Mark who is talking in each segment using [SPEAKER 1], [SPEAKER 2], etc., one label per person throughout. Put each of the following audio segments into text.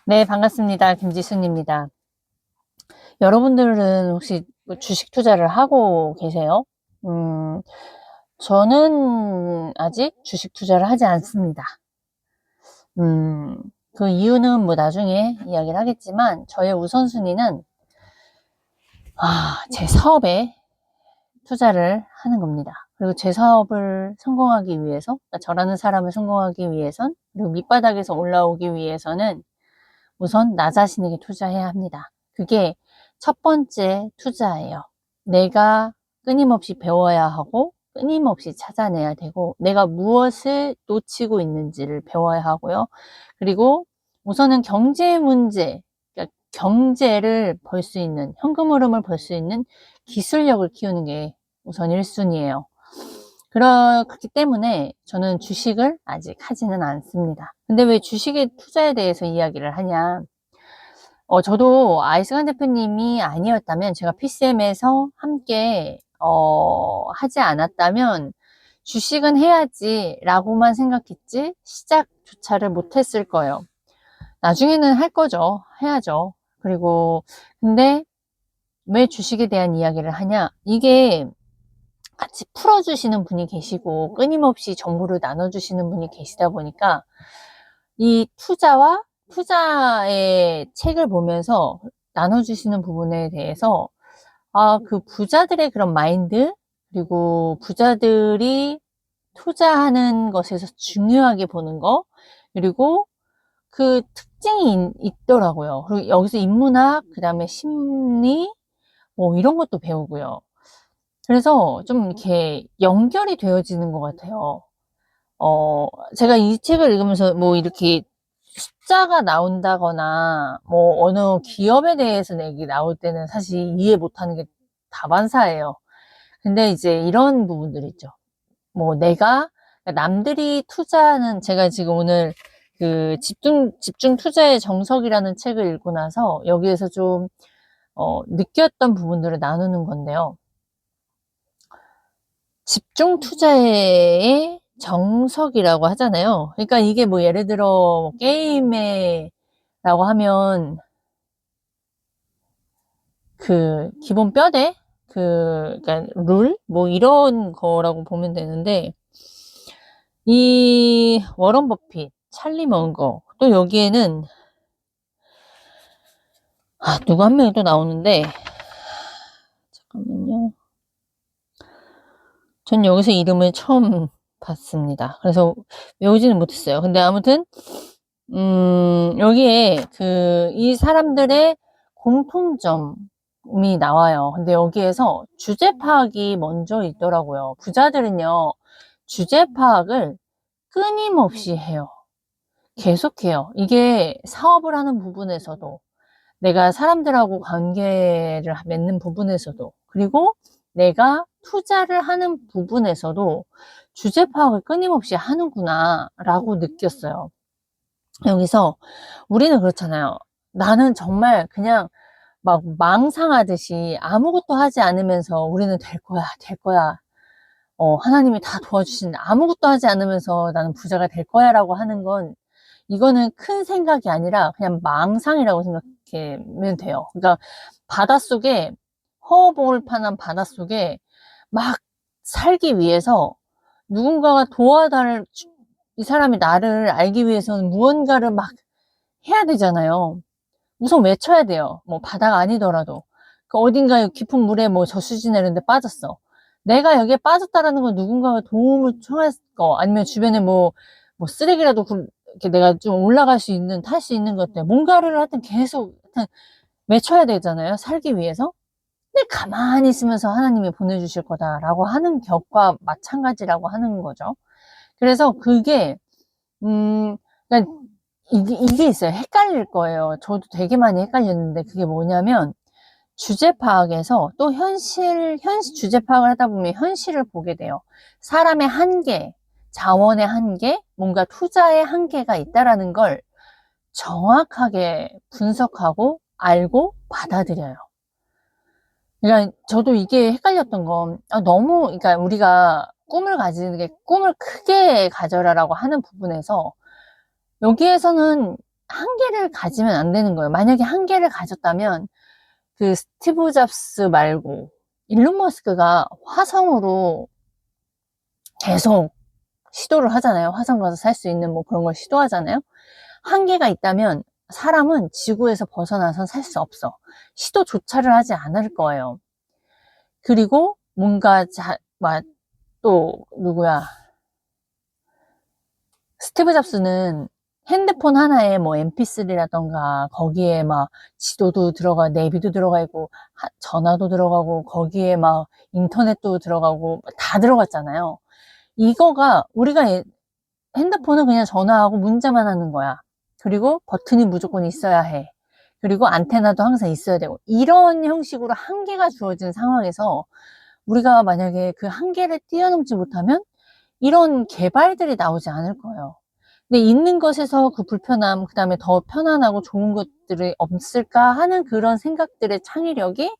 [SPEAKER 1] 네, 반갑습니다. 김지순입니다. 여러분들은 혹시 뭐 주식 투자를 하고 계세요? 음, 저는 아직 주식 투자를 하지 않습니다. 음, 그 이유는 뭐 나중에 이야기를 하겠지만, 저의 우선순위는, 제 사업에 투자를 하는 겁니다. 그리고 제 사업을 성공하기 위해서, 그러니까 저라는 사람을 성공하기 위해선, 그리고 밑바닥에서 올라오기 위해서는 우선 나 자신에게 투자해야 합니다. 그게 첫 번째 투자예요. 내가 끊임없이 배워야 하고 끊임없이 찾아내야 되고 내가 무엇을 놓치고 있는지를 배워야 하고요. 그리고 우선은 경제 문제, 그러니까 경제를 벌 수 있는, 현금 흐름을 벌 수 있는 기술력을 키우는 게 우선 1순위예요. 그렇기 때문에 저는 주식을 아직 하지는 않습니다. 근데 왜 주식의 투자에 대해서 이야기를 하냐? 저도 아이스간 대표님이 아니었다면, 제가 PCM에서 함께, 하지 않았다면, 주식은 해야지, 라고만 생각했지, 시작조차를 못했을 거예요. 나중에는 할 거죠. 해야죠. 그리고, 근데, 왜 주식에 대한 이야기를 하냐? 이게 같이 풀어주시는 분이 계시고, 끊임없이 정보를 나눠주시는 분이 계시다 보니까, 이 투자의 책을 보면서 나눠주시는 부분에 대해서, 그 부자들의 그런 마인드, 그리고 부자들이 투자하는 것에서 중요하게 보는 거, 그리고 그 특징이 있더라고요. 그리고 여기서 인문학, 그 다음에 심리, 뭐 이런 것도 배우고요. 그래서 좀 이렇게 연결이 되어지는 것 같아요. 제가 이 책을 읽으면서 뭐 이렇게 숫자가 나온다거나 뭐 어느 기업에 대해서 얘기 나올 때는 사실 이해 못하는 게 다반사예요. 근데 이제 이런 부분들 있죠. 뭐 내가, 그러니까 남들이 투자하는, 제가 지금 오늘 그 집중 투자의 정석이라는 책을 읽고 나서 여기에서 좀 느꼈던 부분들을 나누는 건데요. 집중 투자의 정석이라고 하잖아요. 그러니까 이게 뭐 예를 들어 게임에라고 하면 그 기본 뼈대, 그러니까 룰 뭐 이런 거라고 보면 되는데, 이 워런 버핏, 찰리 먼거, 또 여기에는 누구 한 명이 또 나오는데, 잠깐만요. 전 여기서 이름을 처음 봤습니다. 그래서 외우지는 못했어요. 근데 아무튼 여기에 이 사람들의 공통점이 나와요. 근데 여기에서 주제 파악이 먼저 있더라고요. 부자들은요, 주제 파악을 끊임없이 해요. 계속해요. 이게 사업을 하는 부분에서도, 내가 사람들하고 관계를 맺는 부분에서도, 그리고 내가 투자를 하는 부분에서도 주제 파악을 끊임없이 하는구나 라고 느꼈어요. 여기서 우리는 그렇잖아요. 나는 정말 그냥 막 망상하듯이 아무것도 하지 않으면서 우리는 될 거야, 될 거야. 하나님이 다 도와주신다. 아무것도 하지 않으면서 나는 부자가 될 거야 라고 하는 건, 이거는 큰 생각이 아니라 그냥 망상이라고 생각하면 돼요. 그러니까 바닷속에, 허허벌판한 바닷속에 막 살기 위해서 누군가가 이 사람이 나를 알기 위해서는 무언가를 막 해야 되잖아요. 우선 외쳐야 돼요. 뭐 바다가 아니더라도. 그 어딘가에 깊은 물에 뭐 저수지나 이런 데 빠졌어. 내가 여기에 빠졌다라는 건 누군가가 도움을 청할 거, 아니면 주변에 뭐 쓰레기라도 이렇게 내가 좀 올라갈 수 있는, 탈 수 있는 것들, 뭔가를 하여튼 계속 하여튼 외쳐야 되잖아요. 살기 위해서. 근데 가만히 있으면서 하나님이 보내주실 거다라고 하는 격과 마찬가지라고 하는 거죠. 그래서 그게, 그러니까 이게 있어요. 헷갈릴 거예요. 저도 되게 많이 헷갈렸는데, 그게 뭐냐면, 주제 파악에서 또 주제 파악을 하다 보면 현실을 보게 돼요. 사람의 한계, 자원의 한계, 뭔가 투자의 한계가 있다라는 걸 정확하게 분석하고 알고 받아들여요. 그러니까 저도 이게 헷갈렸던 건, 그러니까 우리가 꿈을 가지는 게 꿈을 크게 가져라라고 하는 부분에서, 여기에서는 한계를 가지면 안 되는 거예요. 만약에 한계를 가졌다면 그 스티브 잡스 말고 일론 머스크가 화성으로 계속 시도를 하잖아요. 화성 가서 살 수 있는 뭐 그런 걸 시도하잖아요. 한계가 있다면 사람은 지구에서 벗어나선 살 수 없어. 시도조차를 하지 않을 거예요. 그리고 뭔가 또 누구야? 스티브 잡스는 핸드폰 하나에 뭐 mp3라던가 거기에 막 지도도 들어가, 내비도 들어가 있고 전화도 들어가고 거기에 막 인터넷도 들어가고 다 들어갔잖아요. 이거가 우리가 핸드폰은 그냥 전화하고 문자만 하는 거야. 그리고 버튼이 무조건 있어야 해. 그리고 안테나도 항상 있어야 되고 이런 형식으로 한계가 주어진 상황에서 우리가 만약에 그 한계를 뛰어넘지 못하면 이런 개발들이 나오지 않을 거예요. 근데 있는 것에서 그 불편함, 그 다음에 더 편안하고 좋은 것들이 없을까 하는 그런 생각들의 창의력이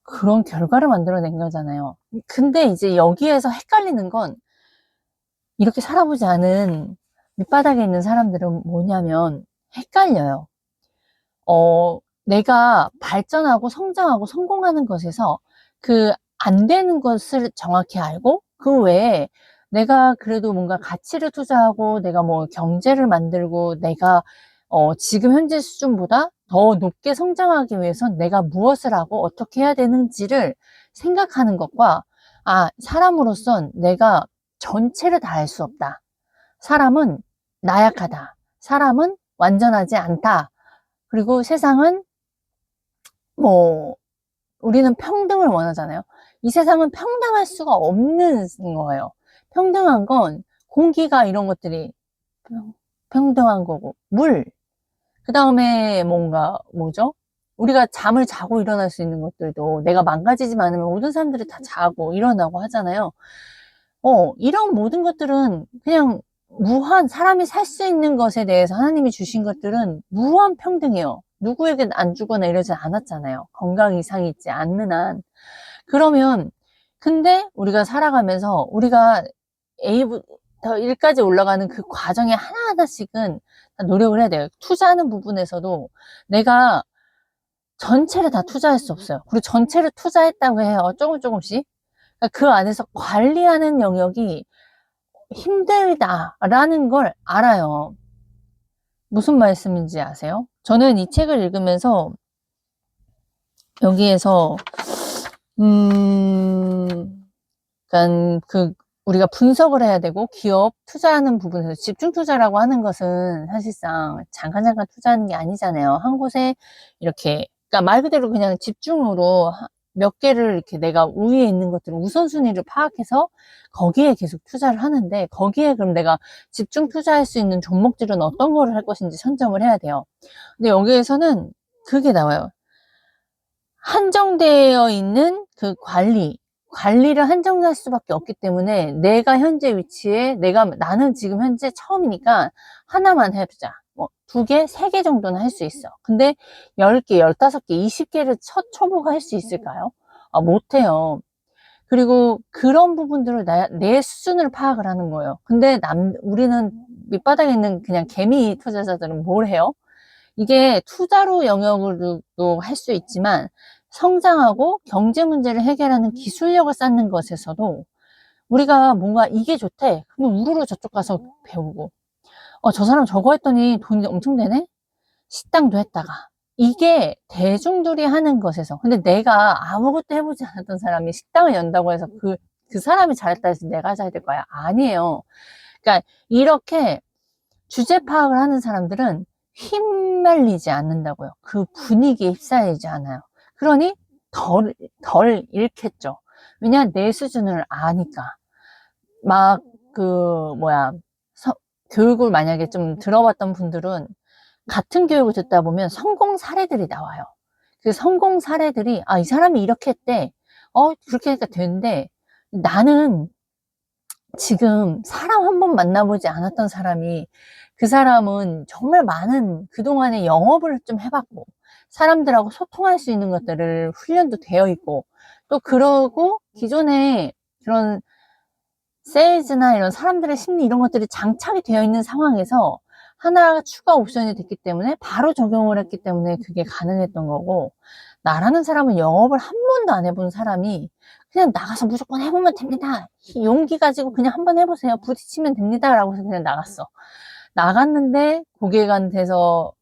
[SPEAKER 1] 그런 결과를 만들어낸 거잖아요. 근데 이제 여기에서 헷갈리는 건 이렇게 살아보지 않은 밑바닥에 있는 사람들은 뭐냐면 헷갈려요. 내가 발전하고 성장하고 성공하는 것에서 그 안 되는 것을 정확히 알고 그 외에 내가 그래도 뭔가 가치를 투자하고 내가 뭐 경제를 만들고 내가 지금 현재 수준보다 더 높게 성장하기 위해선 내가 무엇을 하고 어떻게 해야 되는지를 생각하는 것과 사람으로선 내가 전체를 다 할 수 없다. 사람은 나약하다. 사람은 완전하지 않다. 그리고 세상은 뭐 우리는 평등을 원하잖아요. 이 세상은 평등할 수가 없는 거예요. 평등한 건 공기가 이런 것들이 평등한 거고 그 다음에 뭐죠? 우리가 잠을 자고 일어날 수 있는 것들도 내가 망가지지 않으면 모든 사람들이 다 자고 일어나고 하잖아요. 이런 모든 것들은 그냥 사람이 살 수 있는 것에 대해서 하나님이 주신 것들은 무한 평등해요. 누구에게 안 주거나 이러지 않았잖아요. 건강 이상이 있지 않는 한. 그러면, 근데 우리가 살아가면서 우리가 A부터 1까지 올라가는 그 과정에 하나하나씩은 노력을 해야 돼요. 투자하는 부분에서도 내가 전체를 다 투자할 수 없어요. 그리고 전체를 투자했다고 해요. 조금씩. 그 안에서 관리하는 영역이 힘들다라는 걸 알아요. 무슨 말씀인지 아세요? 저는 이 책을 읽으면서 여기에서 그러니까 우리가 분석을 해야 되고 기업 투자하는 부분에서 집중 투자라고 하는 것은 사실상 잠깐 투자하는 게 아니잖아요. 한 곳에 이렇게 그러니까 말 그대로 그냥 집중으로 몇 개를 이렇게 내가 우위에 있는 것들을 우선순위를 파악해서 거기에 계속 투자를 하는데 거기에 그럼 내가 집중 투자할 수 있는 종목들은 어떤 거를 할 것인지 선점을 해야 돼요. 근데 여기에서는 그게 나와요. 한정되어 있는 그 관리를 한정할 수밖에 없기 때문에 내가 현재 위치에 나는 지금 현재 처음이니까 하나만 해보자. 뭐 2개, 3개 정도는 할 수 있어. 근데 10개, 15개, 20개를 초보가 할 수 있을까요? 못해요. 그리고 그런 부분들을 내 수준을 파악을 하는 거예요. 근데 우리는 밑바닥에 있는 그냥 개미 투자자들은 뭘 해요? 이게 투자로 영역으로도 할 수 있지만 성장하고 경제 문제를 해결하는 기술력을 쌓는 것에서도 우리가 뭔가 이게 좋대. 그럼 우르르 저쪽 가서 배우고 저 사람 저거 했더니 돈이 엄청 되네? 식당도 했다가 이게 대중들이 하는 것에서 근데 내가 아무것도 해보지 않았던 사람이 식당을 연다고 해서 그 사람이 잘했다 해서 내가 잘 될 거야? 아니에요. 그러니까 이렇게 주제 파악을 하는 사람들은 휘말리지 않는다고요. 그 분위기에 휩싸이지 않아요. 그러니 덜 잃겠죠. 왜냐, 내 수준을 아니까. 교육을 만약에 좀 들어봤던 분들은 같은 교육을 듣다 보면 성공 사례들이 나와요. 그 성공 사례들이, 이 사람이 이렇게 했대. 그렇게 하니까 되는데, 나는 지금 사람 한 번 만나보지 않았던 사람이 그 사람은 정말 많은 그동안에 영업을 좀 해봤고 사람들하고 소통할 수 있는 것들을 훈련도 되어 있고 또 그러고 기존에 그런 세일즈나 이런 사람들의 심리 이런 것들이 장착이 되어 있는 상황에서 하나 추가 옵션이 됐기 때문에 바로 적용을 했기 때문에 그게 가능했던 거고, 나라는 사람은 영업을 한 번도 안 해본 사람이 그냥 나가서 무조건 해보면 됩니다. 용기 가지고 그냥 한번 해보세요. 부딪히면 됩니다. 라고 해서 그냥 나갔어. 나갔는데 고객한테서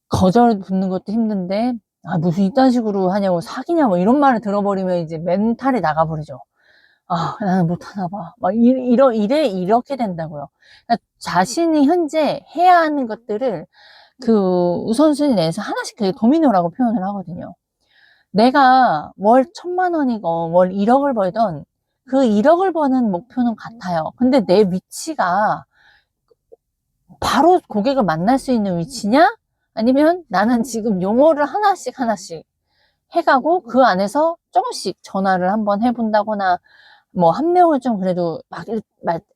[SPEAKER 1] 거절 붙는 것도 힘든데, 아, 무슨 이딴 식으로 하냐고, 사기냐, 뭐 이런 말을 들어버리면 이제 멘탈이 나가버리죠. 아, 나는 못하나 봐. 막, 이렇게 된다고요. 그러니까 자신이 현재 해야 하는 것들을 그 우선순위 내에서 하나씩 그게 도미노라고 표현을 하거든요. 내가 월 1,000만 원이고 월 1억을 벌던 그 1억을 버는 목표는 같아요. 근데 내 위치가 바로 고객을 만날 수 있는 위치냐? 아니면 나는 지금 용어를 하나씩 해가고 그 안에서 조금씩 전화를 한번 해본다거나 뭐 한 명을 좀 그래도 막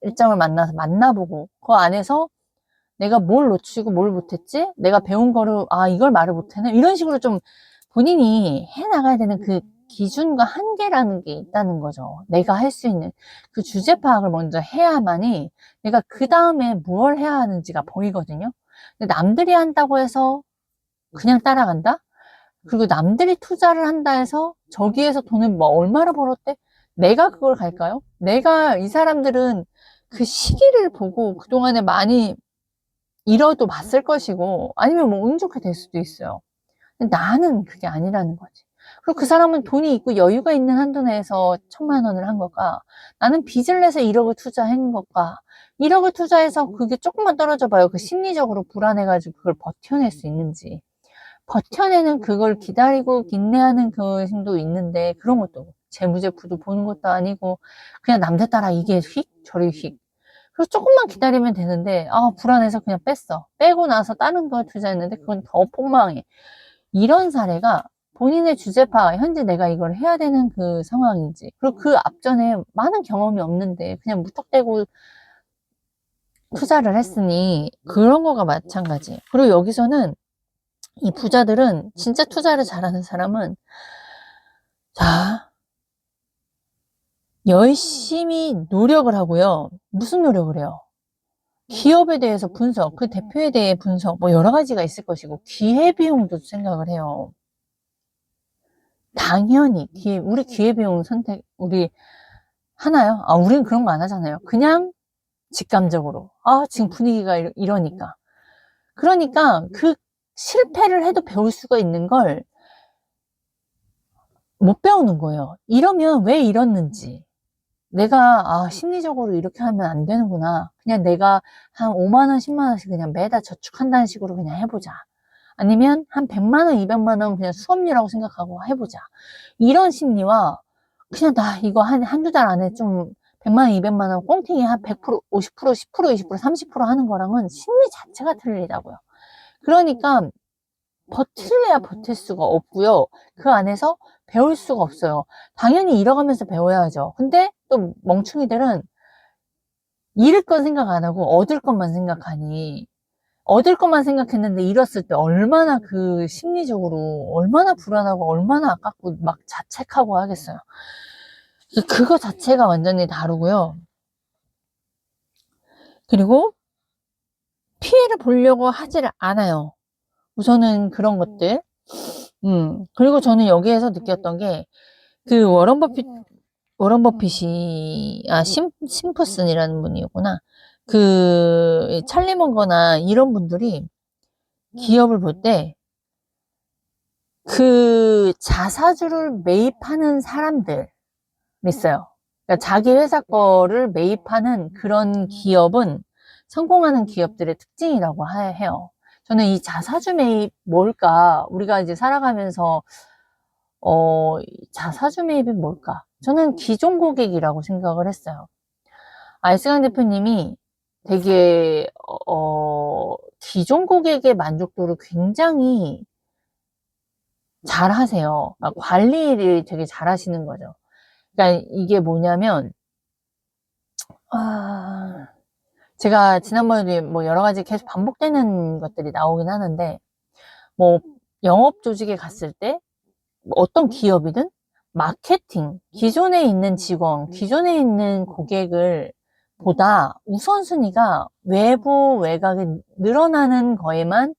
[SPEAKER 1] 일정을 만나서 만나보고 그 안에서 내가 뭘 놓치고 뭘 못했지? 내가 배운 거를 아 이걸 말을 못했네? 이런 식으로 좀 본인이 해나가야 되는 그 기준과 한계라는 게 있다는 거죠. 내가 할 수 있는 그 주제 파악을 먼저 해야만이 내가 그 다음에 무엇을 해야 하는지가 보이거든요. 근데 남들이 한다고 해서 그냥 따라간다? 그리고 남들이 투자를 한다 해서 저기에서 돈을 뭐 얼마나 벌었대? 내가 그걸 갈까요? 내가 이 사람들은 그 시기를 보고 그동안에 많이 잃어도 봤을 것이고 아니면 뭐 운 좋게 될 수도 있어요. 근데 나는 그게 아니라는 거지. 그리고 그 사람은 돈이 있고 여유가 있는 한도 내에서 1,000만 원을 한 것과 나는 빚을 내서 1억을 투자한 것과 1억을 투자해서 그게 조금만 떨어져 봐요. 그 심리적으로 불안해가지고 그걸 버텨낼 수 있는지. 버텨내는 그걸 기다리고 인내하는 그 힘도 있는데 그런 것도 재무제표도 보는 것도 아니고 그냥 남들 따라 이게 휙 저리 휙 그래서 조금만 기다리면 되는데 아 불안해서 그냥 뺐어. 빼고 나서 다른 거에 투자했는데 그건 더 폭망해. 이런 사례가 본인의 주제파 현재 내가 이걸 해야 되는 그 상황인지 그리고 그 앞전에 많은 경험이 없는데 그냥 무턱대고 투자를 했으니 그런 거가 마찬가지. 그리고 여기서는 이 부자들은 진짜 투자를 잘하는 사람은 자 열심히 노력을 하고요. 무슨 노력을 해요? 기업에 대해서 분석, 그 대표에 대해 분석, 뭐 여러 가지가 있을 것이고 기회비용도 생각을 해요. 당연히 우리 기회비용 선택 우리 하나요? 아 우리는 그런 거 안 하잖아요. 그냥 직감적으로 아 지금 분위기가 이러니까 그러니까 그 실패를 해도 배울 수가 있는 걸 못 배우는 거예요. 이러면 왜 이랬는지. 내가, 아, 심리적으로 이렇게 하면 안 되는구나. 그냥 내가 한 5만 원, 10만 원씩 그냥 매달 저축한다는 식으로 그냥 해보자. 아니면 한 100만 원, 200만 원 그냥 수업료라고 생각하고 해보자. 이런 심리와 그냥 나 이거 한두 달 안에 좀 100만 원, 200만 원 꽁팅이 한 100%, 50%, 10%, 20%, 30% 하는 거랑은 심리 자체가 틀리다고요. 그러니까 버틸래야 버틸 수가 없고요. 그 안에서 배울 수가 없어요. 당연히 잃어가면서 배워야죠. 근데 또 멍충이들은 잃을 건 생각 안 하고 얻을 것만 생각하니 얻을 것만 생각했는데 잃었을 때 얼마나 그 심리적으로 얼마나 불안하고 얼마나 아깝고 막 자책하고 하겠어요. 그거 자체가 완전히 다르고요. 그리고 피해를 보려고 하지를 않아요. 우선은 그런 것들. 그리고 저는 여기에서 느꼈던 게, 그 워런 버핏이, 심프슨이라는 분이었구나. 그, 찰리 먼거나 이런 분들이 기업을 볼 때, 그 자사주를 매입하는 사람들 있어요. 그러니까 자기 회사 거를 매입하는 그런 기업은 성공하는 기업들의 특징이라고 해요. 저는 이 자사주 매입 뭘까? 우리가 이제 살아가면서 자사주 매입이 뭘까? 저는 기존 고객이라고 생각을 했어요. 알스강 대표님이 되게, 기존 고객의 만족도를 굉장히 잘 하세요. 그러니까 관리를 되게 잘 하시는 거죠. 그러니까 이게 뭐냐면, 제가 지난번에 뭐 여러 가지 계속 반복되는 것들이 나오긴 하는데, 뭐, 영업 조직에 갔을 때, 뭐 어떤 기업이든 마케팅, 기존에 있는 직원, 기존에 있는 고객을 보다 우선순위가 외부 외곽이 늘어나는 거에만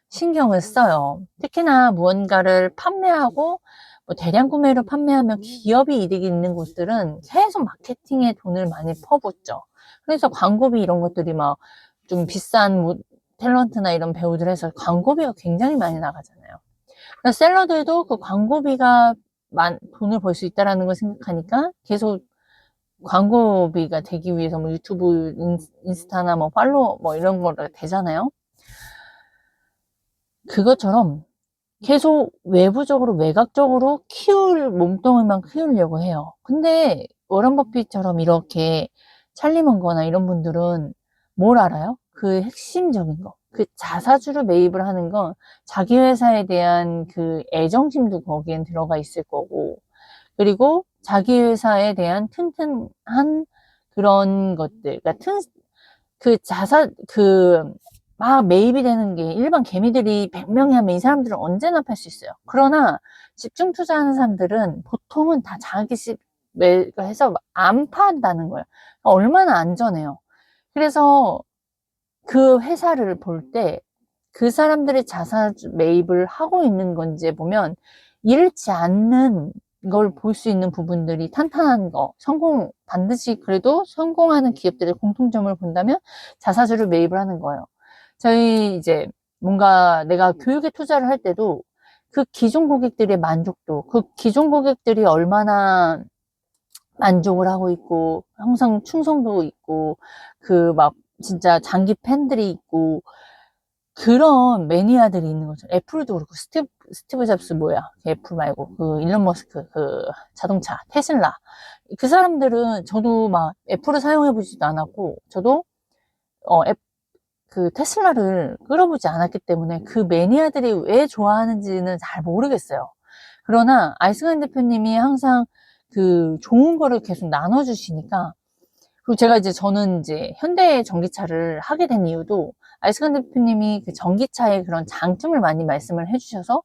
[SPEAKER 1] 신경을 써요. 특히나 무언가를 판매하고 뭐 대량 구매로 판매하면 기업이 이득이 있는 곳들은 계속 마케팅에 돈을 많이 퍼붓죠. 그래서 광고비 이런 것들이 막 좀 비싼 뭐 탤런트나 이런 배우들 해서 광고비가 굉장히 많이 나가잖아요. 그러니까 셀러들도 그 광고비가 돈을 벌 수 있다는 걸 생각하니까 계속 광고비가 되기 위해서 뭐 유튜브, 인스타나 뭐 팔로워 뭐 이런 거가 되잖아요. 그것처럼 계속 외부적으로 외곽적으로 몸뚱이만 키우려고 해요. 근데 워런 버핏처럼 이렇게 찰리 먼거나 이런 분들은 뭘 알아요? 그 핵심적인 거. 그 자사주를 매입을 하는 건 자기 회사에 대한 그 애정심도 거기엔 들어가 있을 거고, 그리고 자기 회사에 대한 튼튼한 그런 것들, 그러니까 막 매입이 되는 게 일반 개미들이 100명이 하면 이 사람들은 언제나 팔 수 있어요. 그러나 집중 투자하는 사람들은 보통은 다 자기씩 해서 안 판다는 거예요. 얼마나 안전해요. 그래서 그 회사를 볼 때 그 사람들의 자사주 매입을 하고 있는 건지 보면 잃지 않는 걸 볼 수 있는 부분들이 탄탄한 거, 반드시 그래도 성공하는 기업들의 공통점을 본다면 자사주를 매입을 하는 거예요. 저희 이제 뭔가 내가 교육에 투자를 할 때도 그 기존 고객들의 만족도, 그 기존 고객들이 얼마나 만족을 하고 있고, 항상 충성도 있고, 그 막 진짜 장기 팬들이 있고, 그런 매니아들이 있는 거죠. 애플도 그렇고, 스티브 잡스 뭐야? 애플 말고, 그 일론 머스크, 그 자동차, 테슬라. 그 사람들은 저도 막 애플을 사용해보지도 않았고, 저도, 그 테슬라를 끌어보지 않았기 때문에 그 매니아들이 왜 좋아하는지는 잘 모르겠어요. 그러나 아이스간 대표님이 항상 그 좋은 거를 계속 나눠주시니까, 그리고 저는 이제 현대 전기차를 하게 된 이유도 아이스간 대표님이 그 전기차의 그런 장점을 많이 말씀을 해주셔서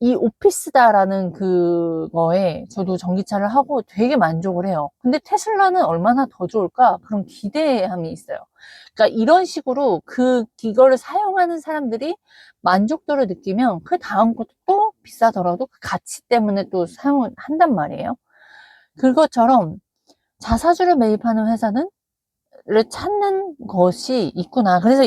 [SPEAKER 1] 이 오피스다라는 그거에 저도 전기차를 하고 되게 만족을 해요. 근데 테슬라는 얼마나 더 좋을까? 그런 기대함이 있어요. 그러니까 이런 식으로 이거를 사용하는 사람들이 만족도를 느끼면 그 다음 것도 또 비싸더라도 그 가치 때문에 또 사용을 한단 말이에요. 그것처럼 자사주를 매입하는 회사는 를 찾는 것이 있구나. 그래서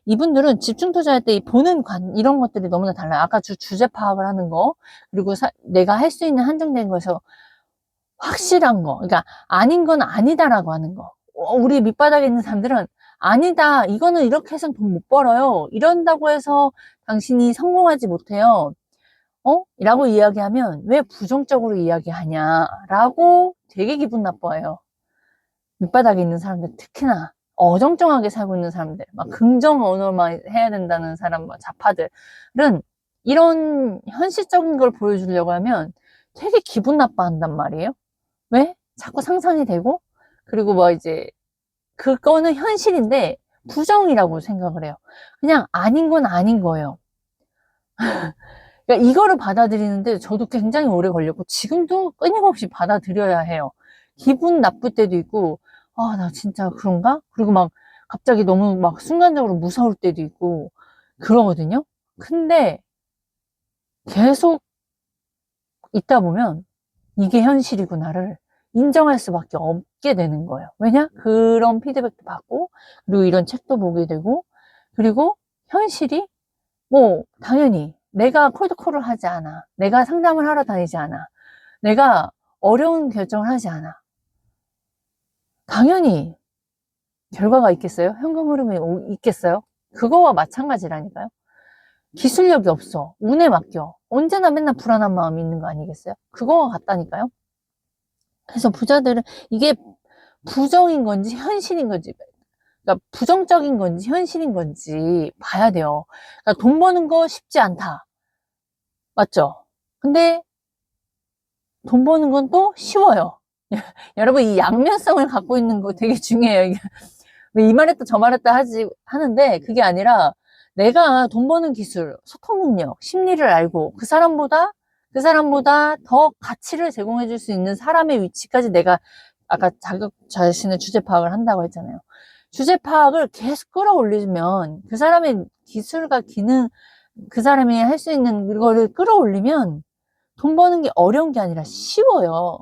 [SPEAKER 1] 이분들은 집중 투자할 때 보는 이런 것들이 너무나 달라요. 아까 주제 파악을 하는 거, 그리고 내가 할 수 있는 한정된 거에서 확실한 거, 그러니까 아닌 건 아니다라고 하는 거. 우리 밑바닥에 있는 사람들은 아니다, 이거는 이렇게 해서 돈 못 벌어요. 이런다고 해서 당신이 성공하지 못해요. 라고 이야기하면 왜 부정적으로 이야기하냐라고 되게 기분 나빠해요. 밑바닥에 있는 사람들, 특히나 어정쩡하게 살고 있는 사람들, 막 긍정 언어만 해야 된다는 사람, 막 좌파들은 이런 현실적인 걸 보여주려고 하면 되게 기분 나빠한단 말이에요. 왜? 자꾸 상상이 되고, 그리고 뭐 이제 그거는 현실인데 부정이라고 생각을 해요. 그냥 아닌 건 아닌 거예요. 그러니까 이거를 받아들이는데 저도 굉장히 오래 걸렸고, 지금도 끊임없이 받아들여야 해요. 기분 나쁠 때도 있고, 아, 나 진짜 그런가? 그리고 막 갑자기 너무 막 순간적으로 무서울 때도 있고, 그러거든요. 근데 계속 있다 보면 이게 현실이구나를 인정할 수밖에 없게 되는 거예요. 왜냐? 그런 피드백도 받고, 그리고 이런 책도 보게 되고, 그리고 현실이 뭐 당연히 내가 콜드콜을 하지 않아, 내가 상담을 하러 다니지 않아, 내가 어려운 결정을 하지 않아, 당연히 결과가 있겠어요? 현금 흐름이 있겠어요? 그거와 마찬가지라니까요. 기술력이 없어, 운에 맡겨, 언제나 맨날 불안한 마음이 있는 거 아니겠어요? 그거와 같다니까요. 그래서 부자들은 이게 부정인 건지 현실인 건지, 그러니까 부정적인 건지 현실인 건지 봐야 돼요. 그러니까 돈 버는 거 쉽지 않다, 맞죠? 근데 돈 버는 건 또 쉬워요. 여러분, 이 양면성을 갖고 있는 거 되게 중요해요. 왜 이 말했다 저 말했다 하는데, 그게 아니라 내가 돈 버는 기술, 소통 능력, 심리를 알고 그 사람보다 더 가치를 제공해 줄 수 있는 사람의 위치까지 내가 아까 자신의 주제 파악을 한다고 했잖아요. 주제 파악을 계속 끌어올리면 그 사람의 기술과 기능, 그 사람이 할 수 있는 그거를 끌어올리면 돈 버는 게 어려운 게 아니라 쉬워요.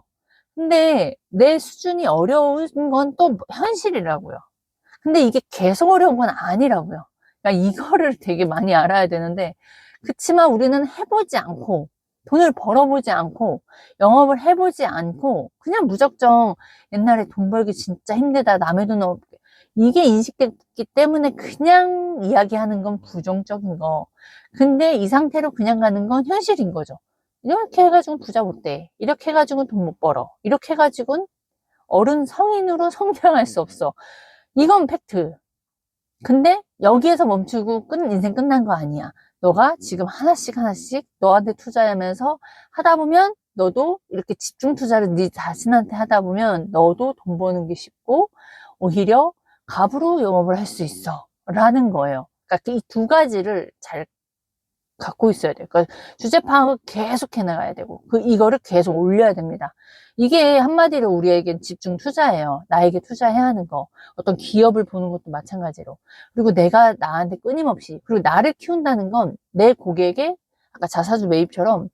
[SPEAKER 1] 근데 내 수준이 어려운 건 또 현실이라고요. 근데 이게 계속 어려운 건 아니라고요. 그러니까 이거를 되게 많이 알아야 되는데, 그치만 우리는 해보지 않고, 돈을 벌어보지 않고, 영업을 해보지 않고, 그냥 무작정 옛날에 돈 벌기 진짜 힘들다, 남의 돈 이게 인식됐기 때문에 그냥 이야기하는 건 부정적인 거. 근데 이 상태로 그냥 가는 건 현실인 거죠. 이렇게 해가지고 부자 못 돼. 이렇게 해가지고 돈 못 벌어. 이렇게 해가지고는 어른 성인으로 성장할 수 없어. 이건 팩트. 근데 여기에서 멈추고 인생 끝난 거 아니야. 너가 지금 하나씩 하나씩 너한테 투자하면서 하다 보면 너도 이렇게 집중 투자를 네 자신한테 하다 보면 너도 돈 버는 게 쉽고 오히려 갑으로 영업을 할 수 있어 라는 거예요. 그러니까 이 두 가지를 잘 갖고 있어야 돼요. 그러니까 주제 파악을 계속 해나가야 되고 이거를 계속 올려야 됩니다. 이게 한마디로 우리에겐 집중 투자예요. 나에게 투자해야 하는 거. 어떤 기업을 보는 것도 마찬가지로. 그리고 내가 나한테 끊임없이, 그리고 나를 키운다는 건 내 고객의, 아까 자사주 매입처럼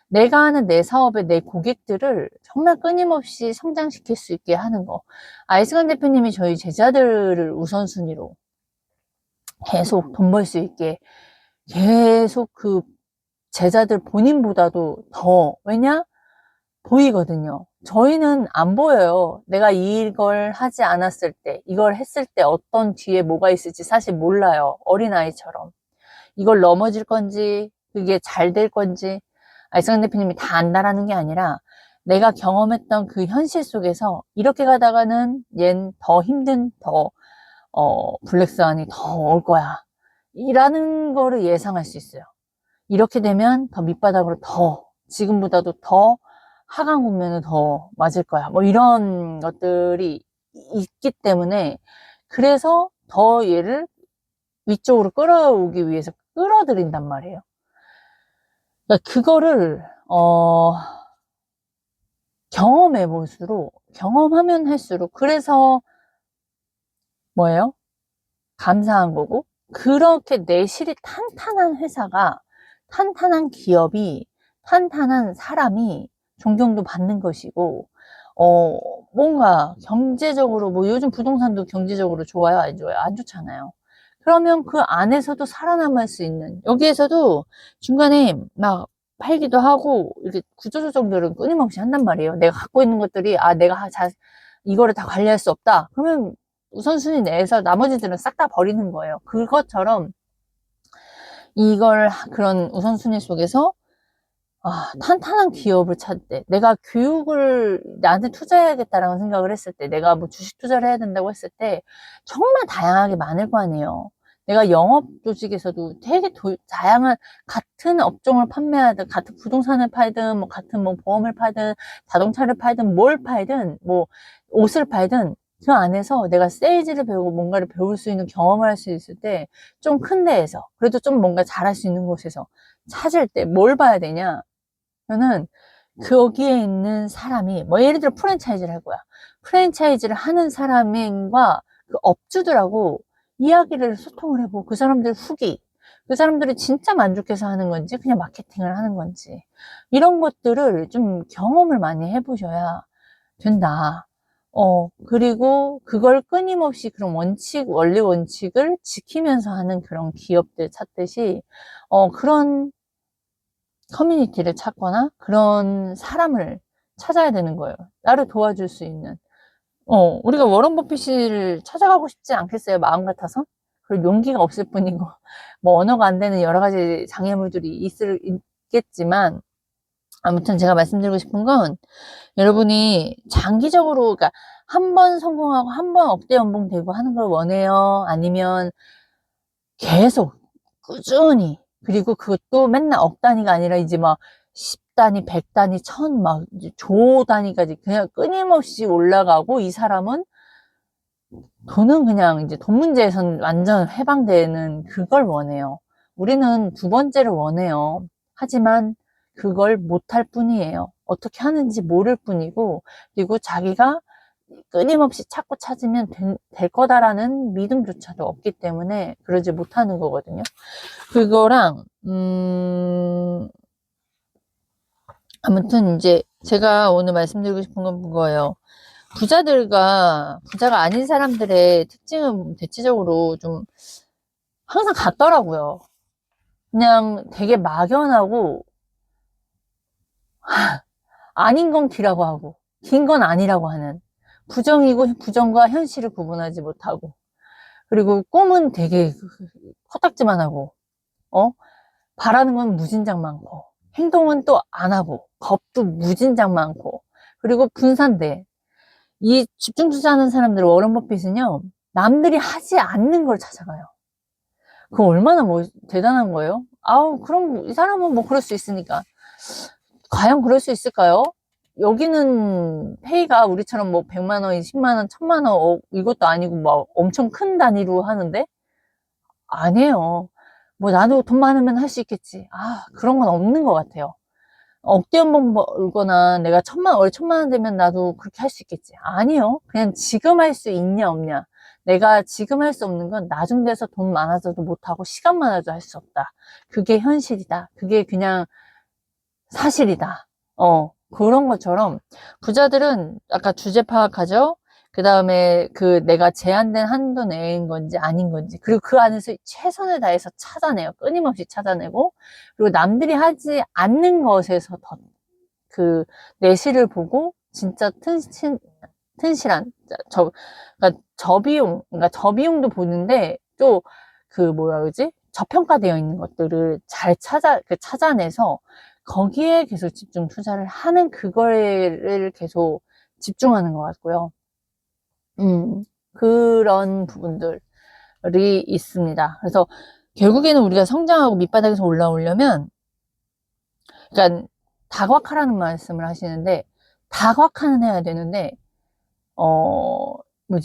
[SPEAKER 1] 내가 하는 내 사업에 내 고객들을 정말 끊임없이 성장시킬 수 있게 하는 거. 아이스간 대표님이 저희 제자들을 우선순위로 계속 돈 벌 수 있게 계속 그 제자들 본인보다도 더, 왜냐? 보이거든요. 저희는 안 보여요. 내가 이걸 하지 않았을 때, 이걸 했을 때 어떤 뒤에 뭐가 있을지 사실 몰라요. 어린아이처럼. 이걸 넘어질 건지, 그게 잘 될 건지, 알성 대표님이 다 안다라는 게 아니라, 내가 경험했던 그 현실 속에서 이렇게 가다가는 얜 더 힘든, 블랙스완이 더 올 거야. 이라는 거를 예상할 수 있어요. 이렇게 되면 더 밑바닥으로 지금보다도 더 하강 국면을 더 맞을 거야. 뭐 이런 것들이 있기 때문에 그래서 더 얘를 위쪽으로 끌어오기 위해서 끌어들인단 말이에요. 그러니까 그거를 경험해 볼수록 경험하면 할수록 그래서 뭐예요? 감사한 거고 그렇게 내실이 탄탄한 회사가 탄탄한 기업이 탄탄한 사람이 존경도 받는 것이고 뭔가 경제적으로 뭐 요즘 부동산도 경제적으로 좋아요 안 좋아요? 안 좋잖아요. 그러면 그 안에서도 살아남을 수 있는 여기에서도 중간에 막 팔기도 하고 이렇게 구조조정들은 끊임없이 한단 말이에요. 내가 갖고 있는 것들이 내가 이거를 다 관리할 수 없다. 그러면 우선순위 내에서 나머지들은 싹 다 버리는 거예요. 그것처럼 그런 우선순위 속에서 탄탄한 기업을 찾을 때, 내가 교육을 나한테 투자해야겠다라는 생각을 했을 때, 내가 뭐 주식 투자를 해야 된다고 했을 때, 정말 다양하게 많을 거 아니에요. 내가 영업 조직에서도 되게 다양한, 같은 업종을 판매하든, 같은 부동산을 팔든, 뭐 같은 뭐 보험을 팔든, 자동차를 팔든, 뭘 팔든, 뭐 옷을 팔든, 그 안에서 내가 세일즈를 배우고 뭔가를 배울 수 있는 경험을 할 수 있을 때, 좀 큰 데에서, 그래도 좀 뭔가 잘할 수 있는 곳에서 찾을 때 뭘 봐야 되냐? 저는 거기에 있는 사람이 뭐 예를 들어 프랜차이즈를 할 거야. 프랜차이즈를 하는 사람과 그 업주들하고 이야기를 소통을 해보고 그 사람들 후기, 그 사람들이 진짜 만족해서 하는 건지 그냥 마케팅을 하는 건지 이런 것들을 좀 경험을 많이 해보셔야 된다. 그리고 그걸 끊임없이 그런 원리 원칙을 지키면서 하는 그런 기업들 찾듯이 그런 커뮤니티를 찾거나 그런 사람을 찾아야 되는 거예요. 나를 도와줄 수 있는. 우리가 워런 버핏을 찾아가고 싶지 않겠어요. 마음 같아서. 그리고 용기가 없을 뿐이고, 뭐 언어가 안 되는 여러 가지 장애물들이 있겠지만, 아무튼 제가 말씀드리고 싶은 건 여러분이 장기적으로, 그러니까 한 번 성공하고 한 번 억대 연봉 되고 하는 걸 원해요? 아니면 계속 꾸준히 그리고 그것도 맨날 억 단위가 아니라 이제 막 10단위, 100단위, 1000 막 조 단위까지 그냥 끊임없이 올라가고 이 사람은 돈은 그냥 이제 돈 문제에선 완전 해방되는 그걸 원해요. 우리는 두 번째를 원해요. 하지만 그걸 못할 뿐이에요. 어떻게 하는지 모를 뿐이고 그리고 자기가 끊임없이 찾고 찾으면 될 거다라는 믿음조차도 없기 때문에 그러지 못하는 거거든요. 그거랑 아무튼 이제 제가 오늘 말씀드리고 싶은 건 그거예요. 부자가 아닌 사람들의 특징은 대체적으로 좀 항상 같더라고요. 그냥 되게 막연하고 아닌 건 기라고 하고 긴 건 아니라고 하는, 부정과 현실을 구분하지 못하고, 그리고 꿈은 되게 코딱지만 하고, 바라는 건 무진장 많고, 행동은 또 안 하고, 겁도 무진장 많고, 그리고 분산돼. 이 집중 투자하는 사람들, 워런 버핏은요, 남들이 하지 않는 걸 찾아가요. 그거 얼마나 대단한 거예요? 아우, 그럼 이 사람은 뭐 그럴 수 있으니까. 과연 그럴 수 있을까요? 여기는 페이가 우리처럼 뭐 100만 원, 10만 원, 1000만 원 이것도 아니고 막 엄청 큰 단위로 하는데 아니에요. 뭐 나도 돈 많으면 할 수 있겠지. 그런 건 없는 것 같아요. 억대 연봉 벌거나 내가 월 1000만 원 되면 나도 그렇게 할 수 있겠지. 아니요. 그냥 지금 할 수 있냐 없냐. 내가 지금 할 수 없는 건 나중 돼서 돈 많아져도 못하고 시간 많아도 할 수 없다. 그게 현실이다. 그게 그냥 사실이다. 그런 것처럼 부자들은 아까 주제 파악하죠. 그 다음에 내가 제한된 한도 내인 건지 아닌 건지, 그리고 그 안에서 최선을 다해서 찾아내요. 끊임없이 찾아내고, 그리고 남들이 하지 않는 것에서 더 내실을 보고 진짜 튼실한 그러니까 저비용도 보는데 또 뭐라 그러지? 저평가되어 있는 것들을 잘 찾아내서 거기에 계속 집중 투자를 하는, 그거를 계속 집중하는 것 같고요. 그런 부분들이 있습니다. 그래서 결국에는 우리가 성장하고 밑바닥에서 올라오려면, 그러니까 다각화라는 말씀을 하시는데, 다각화는 해야 되는데,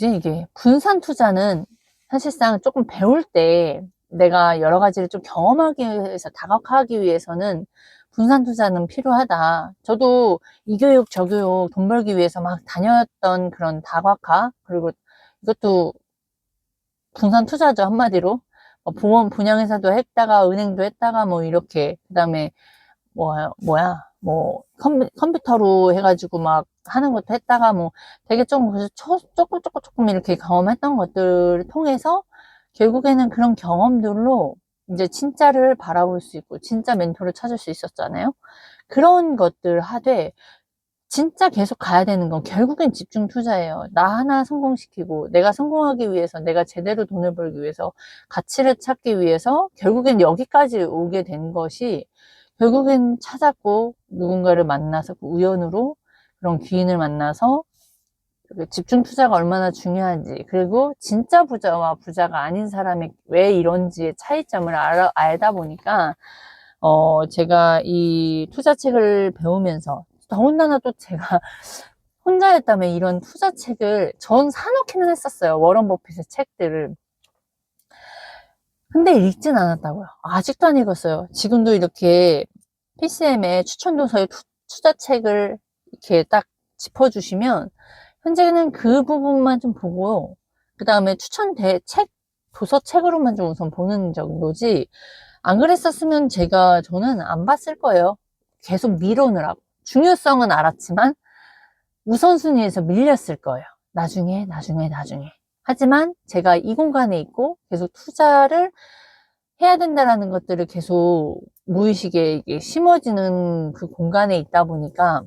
[SPEAKER 1] 이게 분산 투자는 사실상 조금 배울 때 내가 여러 가지를 좀 경험하기 위해서, 다각화하기 위해서는 분산 투자는 필요하다. 저도 이 교육 저 교육 돈 벌기 위해서 막 다녔던 그런 다각화, 그리고 이것도 분산 투자죠, 한마디로. 보험 분양회사도 했다가 은행도 했다가 뭐 이렇게, 그 다음에 컴퓨터로 해가지고 막 하는 것도 했다가 뭐 되게 조금 이렇게 경험했던 것들을 통해서 결국에는 그런 경험들로 이제 진짜를 바라볼 수 있고 진짜 멘토를 찾을 수 있었잖아요. 그런 것들 하되 진짜 계속 가야 되는 건 결국엔 집중 투자예요. 나 하나 성공시키고 내가 성공하기 위해서, 내가 제대로 돈을 벌기 위해서, 가치를 찾기 위해서 결국엔 여기까지 오게 된 것이, 결국엔 찾았고 누군가를 만나서 우연으로 그런 귀인을 만나서 집중 투자가 얼마나 중요한지, 그리고 진짜 부자와 부자가 아닌 사람이 왜 이런지의 차이점을 알다 보니까 제가 이 투자책을 배우면서, 더군다나 또 제가 혼자였다면 이런 투자책을 전 사놓기는 했었어요. 워런 버핏의 책들을. 근데 읽진 않았다고요. 아직도 안 읽었어요. 지금도 이렇게 PCM에 추천 도서의 투자책을 이렇게 딱 짚어주시면 현재는 그 부분만 좀 보고, 그 다음에 도서책으로만 좀 우선 보는 정도지, 안 그랬었으면 저는 안 봤을 거예요. 계속 미루느라고. 중요성은 알았지만 우선순위에서 밀렸을 거예요. 나중에. 하지만 제가 이 공간에 있고 계속 투자를 해야 된다라는 것들을 계속 무의식에 심어지는 그 공간에 있다 보니까,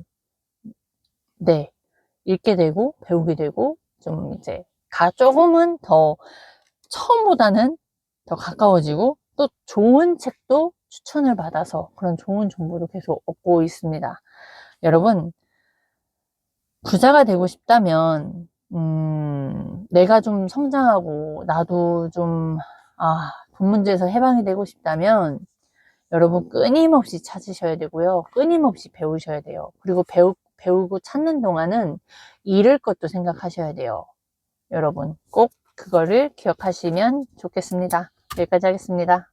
[SPEAKER 1] 읽게 되고 배우게 되고, 좀 이제 조금은 더 처음보다는 더 가까워지고, 또 좋은 책도 추천을 받아서 그런 좋은 정보도 계속 얻고 있습니다. 여러분, 부자가 되고 싶다면 내가 좀 성장하고 나도 좀 돈 문제에서 해방이 되고 싶다면 여러분 끊임없이 찾으셔야 되고요. 끊임없이 배우셔야 돼요. 그리고 배우고 찾는 동안은 잃을 것도 생각하셔야 돼요. 여러분 꼭 그거를 기억하시면 좋겠습니다. 여기까지 하겠습니다.